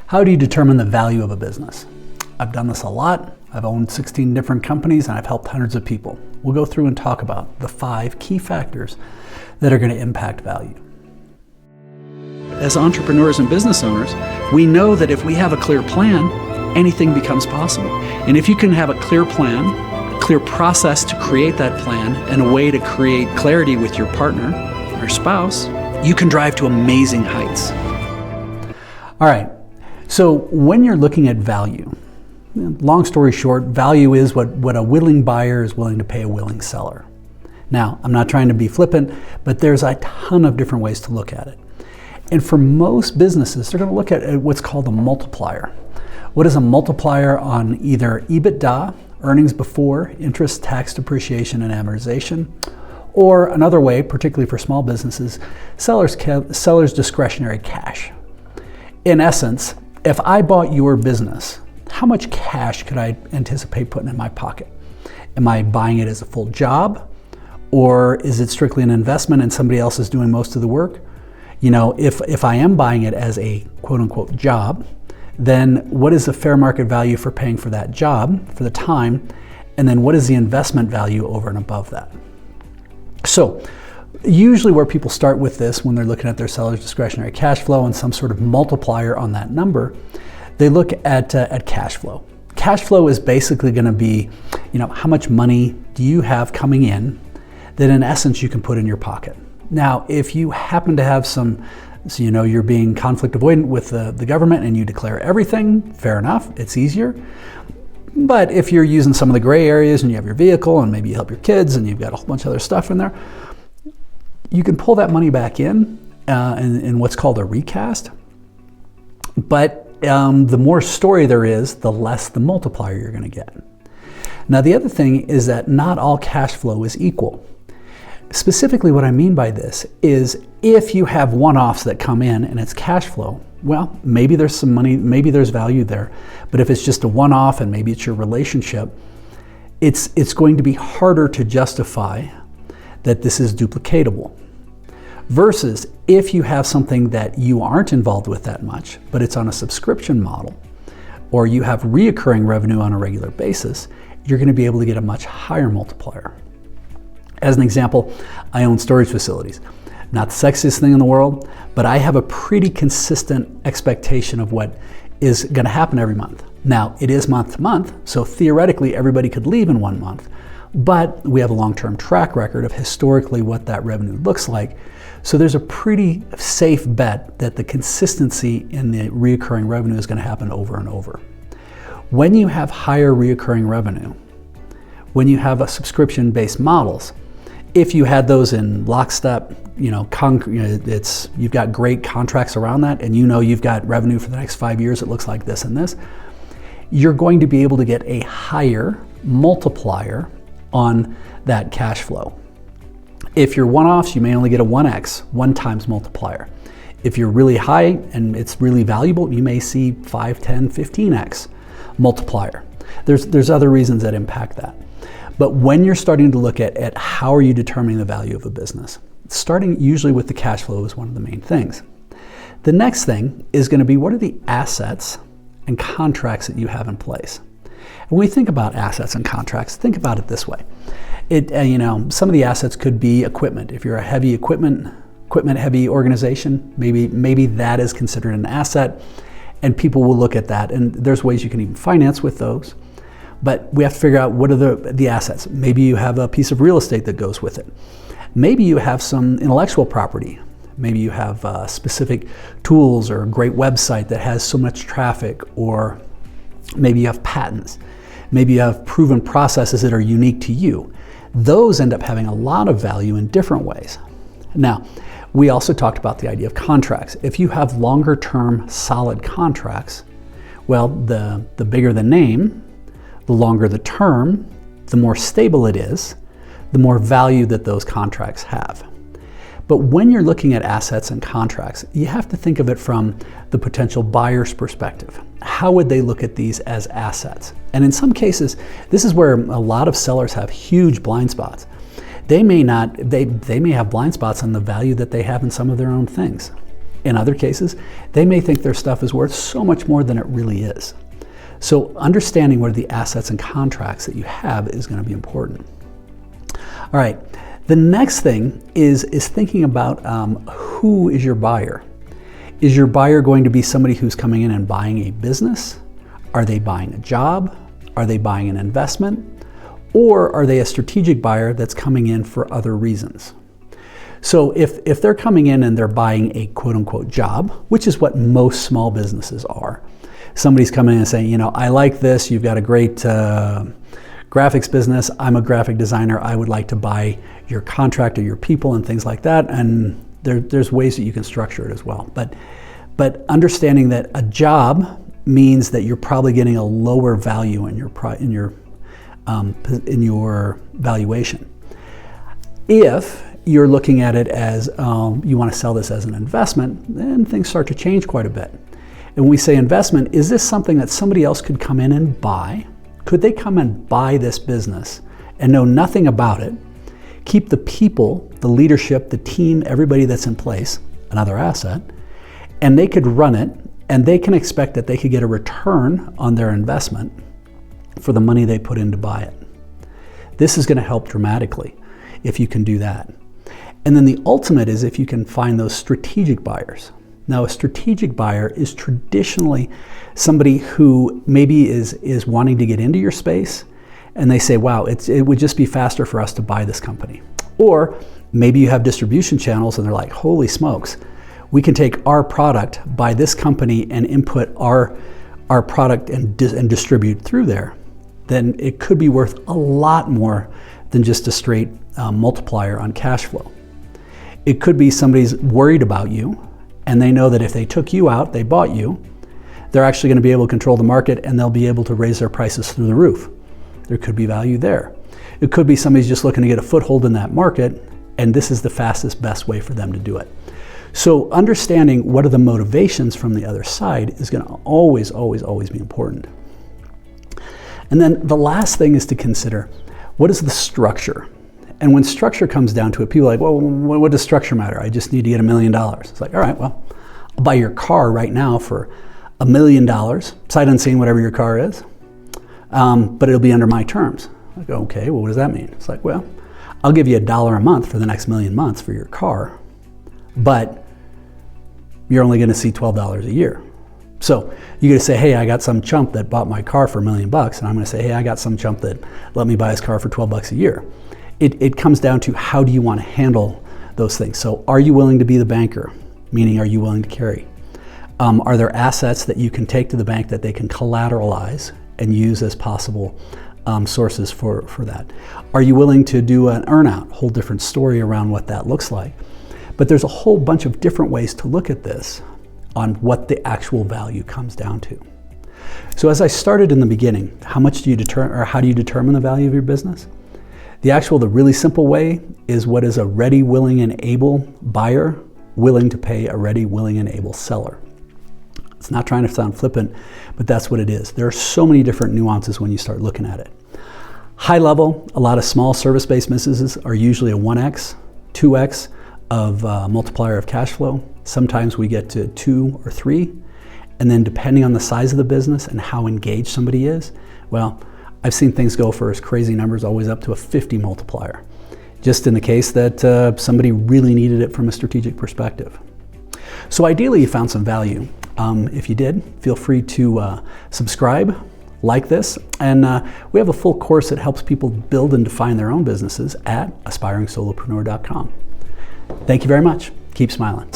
How do you determine the value of a business? I've done this a lot. I've owned 16 different companies and I've helped hundreds of people. We'll go through and talk about the 5 key factors that are going to impact value. As entrepreneurs and business owners, we know that if we have a clear plan, anything becomes possible. And if you can have a clear plan, a clear process to create that plan, and a way to create clarity with your partner or spouse, you can drive to amazing heights. All right. So when you're looking at value, long story short, value is what a willing buyer is willing to pay a willing seller. Now, I'm not trying to be flippant, but there's a ton of different ways to look at it. And for most businesses, they're going to look at what's called a multiplier. What is a multiplier on either EBITDA, earnings before interest, tax, depreciation, and amortization, or another way, particularly for small businesses, seller's discretionary cash. In essence, if I bought your business, how much cash could I anticipate putting in my pocket? Am I buying it as a full job? Or is it strictly an investment and somebody else is doing most of the work? You know, if I am buying it as a quote unquote job, then what is the fair market value for paying for that job, for the time? And then what is the investment value over and above that? So, usually where people start with this when they're looking at their seller's discretionary cash flow and some sort of multiplier on that number, they look at cash flow. Cash flow is basically going to be, how much money do you have coming in that in essence you can put in your pocket. Now, if you happen to have you're being conflict avoidant with the government and you declare everything, fair enough, it's easier. But if you're using some of the gray areas and you have your vehicle and maybe you help your kids and you've got a whole bunch of other stuff in there, you can pull that money back in what's called a recast. But the more story there is, the less the multiplier you're going to get. Now, the other thing is that not all cash flow is equal. Specifically, what I mean by this is if you have one-offs that come in and it's cash flow, well, maybe there's some money, maybe there's value there. But if it's just a one-off and maybe it's your relationship, it's going to be harder to justify that this is duplicatable. Versus if you have something that you aren't involved with that much, but it's on a subscription model, or you have reoccurring revenue on a regular basis, you're going to be able to get a much higher multiplier. As an example, I own storage facilities. Not the sexiest thing in the world, but I have a pretty consistent expectation of what is going to happen every month. Now, it is month to month, so theoretically everybody could leave in 1 month, but we have a long-term track record of historically what that revenue looks like. So there's a pretty safe bet that the consistency in the reoccurring revenue is going to happen over and over. When you have higher reoccurring revenue, when you have a subscription-based models, if you had those in lockstep, you've got great contracts around that, and you've got revenue for the next 5 years, it looks like this and this, you're going to be able to get a higher multiplier on that cash flow. If you're one-offs, you may only get a 1x, 1 times multiplier. If you're really high and it's really valuable, you may see 5, 10, 15x multiplier. There's other reasons that impact that. But when you're starting to look at how are you determining the value of a business, starting usually with the cash flow is one of the main things. The next thing is going to be what are the assets and contracts that you have in place. And when we think about assets and contracts, think about it this way. Some of the assets could be equipment. If you're a heavy equipment heavy organization, maybe that is considered an asset, and people will look at that. And there's ways you can even finance with those. But we have to figure out what are the assets. Maybe you have a piece of real estate that goes with it. Maybe you have some intellectual property. Maybe you have specific tools or a great website that has so much traffic, or maybe you have patents. Maybe you have proven processes that are unique to you. Those end up having a lot of value in different ways. Now, we also talked about the idea of contracts. If you have longer term solid contracts, well, the bigger the name, the longer the term, the more stable it is, the more value that those contracts have. But when you're looking at assets and contracts, you have to think of it from the potential buyer's perspective. How would they look at these as assets? And in some cases, this is where a lot of sellers have huge blind spots. They may have blind spots on the value that they have in some of their own things. In other cases, they may think their stuff is worth so much more than it really is. So understanding what are the assets and contracts that you have is going to be important. All right, the next thing is thinking about who is your buyer. Is your buyer going to be somebody who's coming in and buying a business? Are they buying a job? Are they buying an investment? Or are they a strategic buyer that's coming in for other reasons? So if they're coming in and they're buying a quote-unquote job, which is what most small businesses are, somebody's coming in and saying, you know, I like this, you've got a great graphics business, I'm a graphic designer, I would like to buy your contract or your people and things like that, and there's ways that you can structure it as well. But understanding that a job means that you're probably getting a lower value in your valuation. If you're looking at it as you want to sell this as an investment, then things start to change quite a bit. And when we say investment, is this something that somebody else could come in and buy? Could they come and buy this business and know nothing about it, keep the people, the leadership, the team, everybody that's in place, another asset, and they could run it, and they can expect that they could get a return on their investment for the money they put in to buy it? This is going to help dramatically if you can do that. And then the ultimate is if you can find those strategic buyers. Now, a strategic buyer is traditionally somebody who maybe is wanting to get into your space, and they say, wow, it would just be faster for us to buy this company. Or maybe you have distribution channels and they're like, holy smokes, we can take our product, buy this company, and input our product and distribute through there. Then it could be worth a lot more than just a straight multiplier on cash flow. It could be somebody's worried about you, and they know that if they took you out, they bought you, they're actually going to be able to control the market, and they'll be able to raise their prices through the roof. There could be value there. It could be somebody's just looking to get a foothold in that market, and this is the fastest, best way for them to do it. So understanding what are the motivations from the other side is going to always, always, always be important. And then the last thing is to consider, what is the structure? And when structure comes down to it, people are like, well, what does structure matter? I just need to get $1 million. It's like, all right, well, I'll buy your car right now for $1 million, sight unseen, whatever your car is, but it'll be under my terms. I go, okay, well, what does that mean? It's like, well, I'll give you $1 a month for the next 1,000,000 months for your car, but you're only going to see $12 a year. So you're going to say, hey, I got some chump that bought my car for $1 million, and I'm going to say, hey, I got some chump that let me buy his car for $12 a year. It comes down to how do you want to handle those things. So are you willing to be the banker? Meaning, are you willing to carry? Are there assets that you can take to the bank that they can collateralize and use as possible sources for that? Are you willing to do an earnout? Whole different story around what that looks like. But there's a whole bunch of different ways to look at this on what the actual value comes down to. So as I started in the beginning, how do you determine the value of your business? The really simple way is what is a ready, willing, and able buyer willing to pay a ready, willing, and able seller. It's not trying to sound flippant, but that's what it is. There are so many different nuances when you start looking at it. High level, a lot of small service-based businesses are usually a 1x, 2x of multiplier of cash flow. Sometimes we get to 2 or 3. And then depending on the size of the business and how engaged somebody is, well, I've seen things go for as crazy numbers always up to a 50 multiplier, just in the case that somebody really needed it from a strategic perspective. So ideally you found some value. If you did, feel free to subscribe, like this, and we have a full course that helps people build and define their own businesses at aspiringsolopreneur.com. Thank you very much. Keep smiling.